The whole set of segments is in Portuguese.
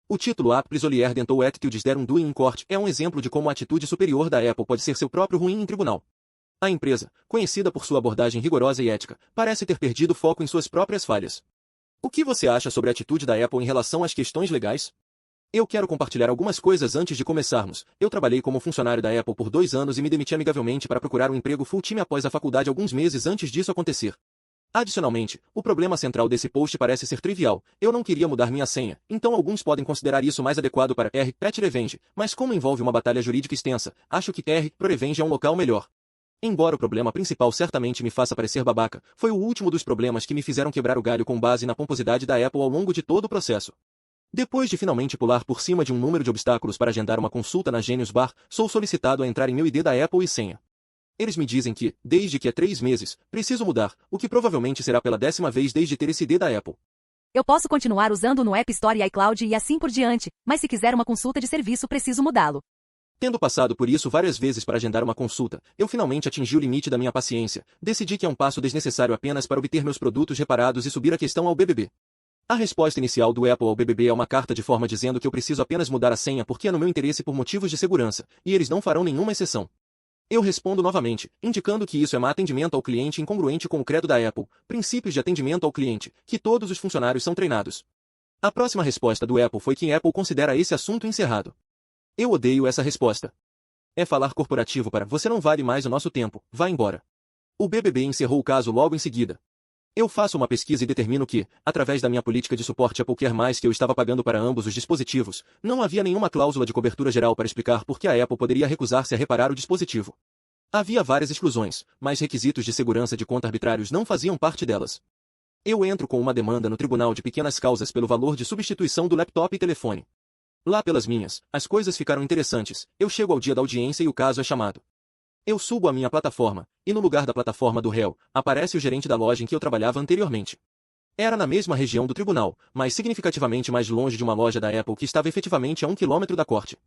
O título Apple Solier Dental Attitudes Deram Doing in Court é um exemplo de como a atitude superior da Apple pode ser seu próprio ruim em tribunal. A empresa, conhecida por sua abordagem rigorosa e ética, parece ter perdido foco em suas próprias falhas. O que você acha sobre a atitude da Apple em relação às questões legais? Eu quero compartilhar algumas coisas antes de começarmos. Eu trabalhei como funcionário da Apple por 2 anos e me demiti amigavelmente para procurar um emprego full-time após a faculdade alguns meses antes disso acontecer. Adicionalmente, o problema central desse post parece ser trivial. Eu não queria mudar minha senha, então alguns podem considerar isso mais adequado para Pet Revenge, mas como envolve uma batalha jurídica extensa, acho que Pro Revenge é um local melhor. Embora o problema principal certamente me faça parecer babaca, foi o último dos problemas que me fizeram quebrar o galho com base na pomposidade da Apple ao longo de todo o processo. Depois de finalmente pular por cima de um número de obstáculos para agendar uma consulta na Genius Bar, sou solicitado a entrar em meu ID da Apple e senha. Eles me dizem que, desde que há 3 meses, preciso mudar, o que provavelmente será pela 10ª vez desde ter esse ID da Apple. Eu posso continuar usando no App Store e iCloud e assim por diante, mas se quiser uma consulta de serviço preciso mudá-lo. Tendo passado por isso várias vezes para agendar uma consulta, eu finalmente atingi o limite da minha paciência, decidi que é um passo desnecessário apenas para obter meus produtos reparados e subir a questão ao BBB. A resposta inicial do Apple ao BBB é uma carta de forma dizendo que eu preciso apenas mudar a senha porque é no meu interesse por motivos de segurança, e eles não farão nenhuma exceção. Eu respondo novamente, indicando que isso é má atendimento ao cliente incongruente com o credo da Apple, princípios de atendimento ao cliente, que todos os funcionários são treinados. A próxima resposta do Apple foi que Apple considera esse assunto encerrado. Eu odeio essa resposta. É falar corporativo para você não vale mais o nosso tempo, vá embora. O BBB encerrou o caso logo em seguida. Eu faço uma pesquisa e determino que, através da minha política de suporte Apple Care Mais que eu estava pagando para ambos os dispositivos, não havia nenhuma cláusula de cobertura geral para explicar por que a Apple poderia recusar-se a reparar o dispositivo. Havia várias exclusões, mas requisitos de segurança de conta arbitrários não faziam parte delas. Eu entro com uma demanda no Tribunal de Pequenas Causas pelo valor de substituição do laptop e telefone. Lá pelas minhas, as coisas ficaram interessantes, eu chego ao dia da audiência e o caso é chamado. Eu subo a minha plataforma, e no lugar da plataforma do réu, aparece o gerente da loja em que eu trabalhava anteriormente. Era na mesma região do tribunal, mas significativamente mais longe de uma loja da Apple que estava efetivamente a 1 quilômetro da corte.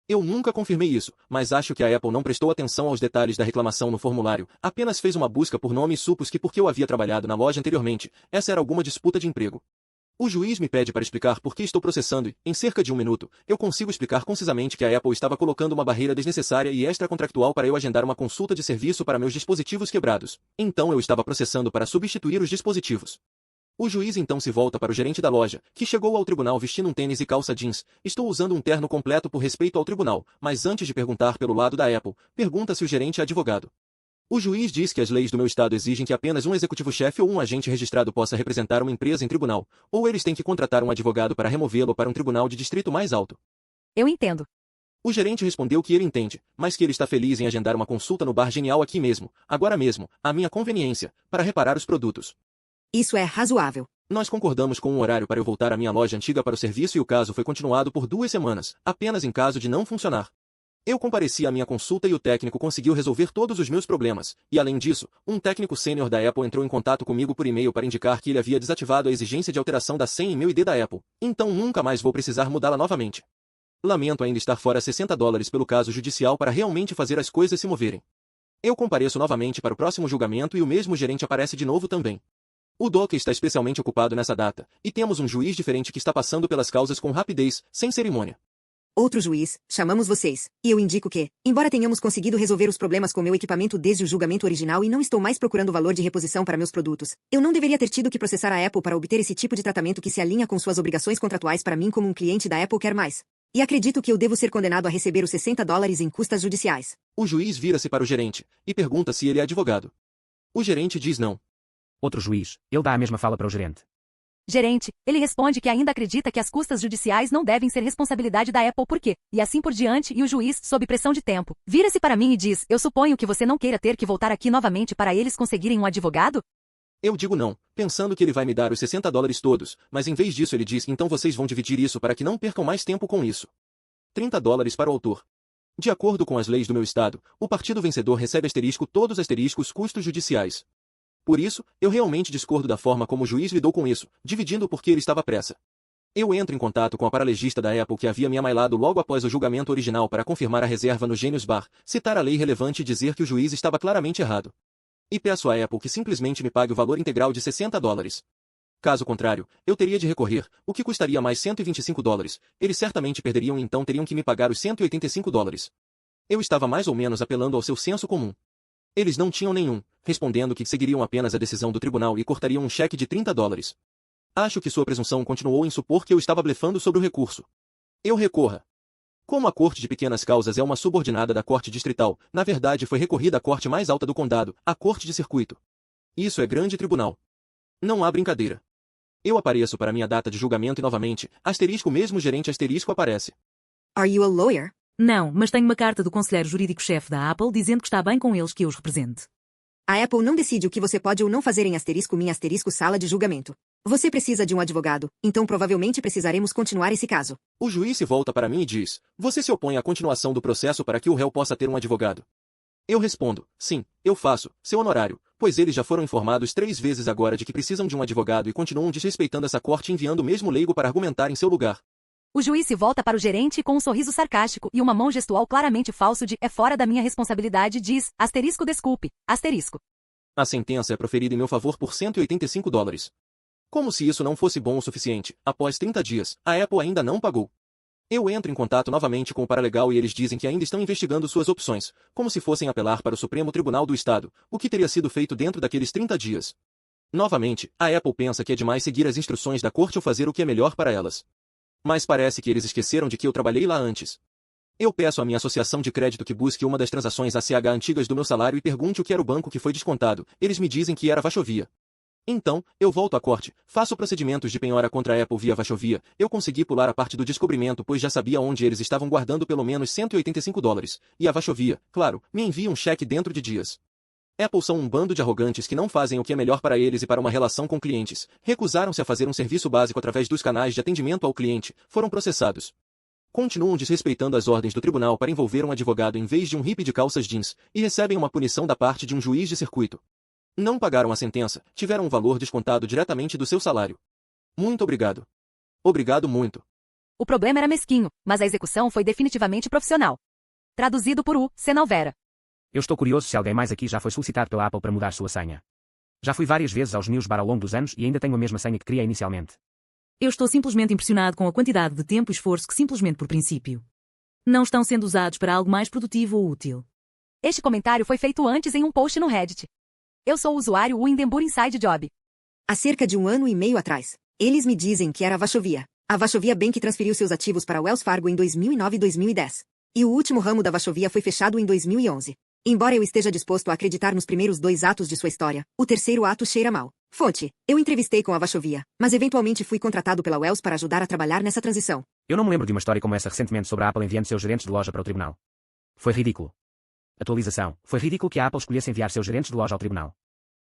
Eu nunca confirmei isso, mas acho que a Apple não prestou atenção aos detalhes da reclamação no formulário, apenas fez uma busca por nome e supus que porque eu havia trabalhado na loja anteriormente, essa era alguma disputa de emprego. O juiz me pede para explicar por que estou processando e, em cerca de 1 minuto, eu consigo explicar concisamente que a Apple estava colocando uma barreira desnecessária e extracontractual para eu agendar uma consulta de serviço para meus dispositivos quebrados. Então eu estava processando para substituir os dispositivos. O juiz então se volta para o gerente da loja, que chegou ao tribunal vestindo um tênis e calça jeans. Estou usando um terno completo por respeito ao tribunal, mas antes de perguntar pelo lado da Apple, pergunta se o gerente é advogado. O juiz diz que as leis do meu estado exigem que apenas um executivo-chefe ou um agente registrado possa representar uma empresa em tribunal, ou eles têm que contratar um advogado para removê-lo para um tribunal de distrito mais alto. Eu entendo. O gerente respondeu que ele entende, mas que ele está feliz em agendar uma consulta no Bar Genial aqui mesmo, agora mesmo, à minha conveniência, para reparar os produtos. Isso é razoável. Nós concordamos com um horário para eu voltar à minha loja antiga para o serviço e o caso foi continuado por 2 semanas, apenas em caso de não funcionar. Eu compareci à minha consulta e o técnico conseguiu resolver todos os meus problemas, e além disso, um técnico sênior da Apple entrou em contato comigo por e-mail para indicar que ele havia desativado a exigência de alteração da senha em meu ID da Apple, então nunca mais vou precisar mudá-la novamente. Lamento ainda estar fora $60 pelo caso judicial para realmente fazer as coisas se moverem. Eu compareço novamente para o próximo julgamento e o mesmo gerente aparece de novo também. O DOC está especialmente ocupado nessa data, e temos um juiz diferente que está passando pelas causas com rapidez, sem cerimônia. Outro juiz, chamamos vocês, e eu indico que, embora tenhamos conseguido resolver os problemas com meu equipamento desde o julgamento original e não estou mais procurando valor de reposição para meus produtos, eu não deveria ter tido que processar a Apple para obter esse tipo de tratamento que se alinha com suas obrigações contratuais para mim como um cliente da Apple Care Mais. E acredito que eu devo ser condenado a receber os $60 em custas judiciais. O juiz vira-se para o gerente, e pergunta se ele é advogado. O gerente diz não. Outro juiz, ele dá a mesma fala para o gerente. Gerente, ele responde que ainda acredita que as custas judiciais não devem ser responsabilidade da Apple porque, e assim por diante, e o juiz, sob pressão de tempo, vira-se para mim e diz, eu suponho que você não queira ter que voltar aqui novamente para eles conseguirem um advogado? Eu digo não, pensando que ele vai me dar os $60 todos, mas em vez disso ele diz, então vocês vão dividir isso para que não percam mais tempo com isso. $30 para o autor. De acordo com as leis do meu estado, o partido vencedor recebe todos custos judiciais. Por isso, eu realmente discordo da forma como o juiz lidou com isso, dividindo porque ele estava à pressa. Eu entro em contato com a paralegista da Apple que havia me amailado logo após o julgamento original para confirmar a reserva no Genius Bar, citar a lei relevante e dizer que o juiz estava claramente errado. E peço à Apple que simplesmente me pague o valor integral de $60. Caso contrário, eu teria de recorrer, o que custaria mais $125. Eles certamente perderiam e então teriam que me pagar os $185. Eu estava mais ou menos apelando ao seu senso comum. Eles não tinham nenhum, respondendo que seguiriam apenas a decisão do tribunal e cortariam um cheque de $30. Acho que sua presunção continuou em supor que eu estava blefando sobre o recurso. Eu recorra. Como a Corte de Pequenas Causas é uma subordinada da Corte Distrital, na verdade foi recorrida à Corte mais alta do condado, a Corte de Circuito. Isso é grande tribunal. Não há brincadeira. Eu apareço para minha data de julgamento e novamente, asterisco mesmo gerente asterisco aparece. Are you a lawyer? Não, mas tenho uma carta do conselheiro jurídico-chefe da Apple dizendo que está bem com eles que eu os represente. A Apple não decide o que você pode ou não fazer em asterisco minha asterisco sala de julgamento. Você precisa de um advogado, então provavelmente precisaremos continuar esse caso. O juiz se volta para mim e diz, você se opõe à continuação do processo para que o réu possa ter um advogado? Eu respondo, sim, eu faço, seu honorário, pois eles já foram informados 3 vezes agora de que precisam de um advogado e continuam desrespeitando essa corte enviando o mesmo leigo para argumentar em seu lugar. O juiz se volta para o gerente com um sorriso sarcástico e uma mão gestual claramente falso de é fora da minha responsabilidade diz, asterisco desculpe, asterisco. A sentença é proferida em meu favor por $185. Como se isso não fosse bom o suficiente, após 30 dias, a Apple ainda não pagou. Eu entro em contato novamente com o paralegal e eles dizem que ainda estão investigando suas opções, como se fossem apelar para o Supremo Tribunal do Estado, o que teria sido feito dentro daqueles 30 dias. Novamente, a Apple pensa que é demais seguir as instruções da corte ou fazer o que é melhor para elas. Mas parece que eles esqueceram de que eu trabalhei lá antes. Eu peço à minha associação de crédito que busque uma das transações ACH antigas do meu salário e pergunte o que era o banco que foi descontado. Eles me dizem que era Vaxovia. Então, eu volto à corte, faço procedimentos de penhora contra a Apple via Vaxovia. Eu consegui pular a parte do descobrimento pois já sabia onde eles estavam guardando pelo menos $185. E a Vaxovia, claro, me envia um cheque dentro de dias. Apple são um bando de arrogantes que não fazem o que é melhor para eles e para uma relação com clientes. Recusaram-se a fazer um serviço básico através dos canais de atendimento ao cliente, foram processados. Continuam desrespeitando as ordens do tribunal para envolver um advogado em vez de um hippie de calças jeans, e recebem uma punição da parte de um juiz de circuito. Não pagaram a sentença, tiveram um valor descontado diretamente do seu salário. Muito obrigado. Obrigado muito. O problema era mesquinho, mas a execução foi definitivamente profissional. Traduzido por U. Senalvera. Eu estou curioso se alguém mais aqui já foi solicitado pela Apple para mudar sua senha. Já fui várias vezes aos News Bar ao longo dos anos e ainda tenho a mesma senha que criei inicialmente. Eu estou simplesmente impressionado com a quantidade de tempo e esforço que simplesmente por princípio não estão sendo usados para algo mais produtivo ou útil. Este comentário foi feito antes em um post no Reddit. Eu sou o usuário Windenburg Inside Job. Há cerca de 1 ano e meio atrás, eles me dizem que era a Vaxovia. A Vaxovia Bank transferiu seus ativos para Wells Fargo em 2009 e 2010. E o último ramo da Vaxovia foi fechado em 2011. Embora eu esteja disposto a acreditar nos primeiros 2 atos de sua história, o terceiro ato cheira mal. Fonte: eu entrevistei com a Vaxovia, mas eventualmente fui contratado pela Wells para ajudar a trabalhar nessa transição. Eu não me lembro de uma história como essa recentemente sobre a Apple enviando seus gerentes de loja para o tribunal. Foi ridículo. Atualização. Foi ridículo que a Apple escolhesse enviar seus gerentes de loja ao tribunal.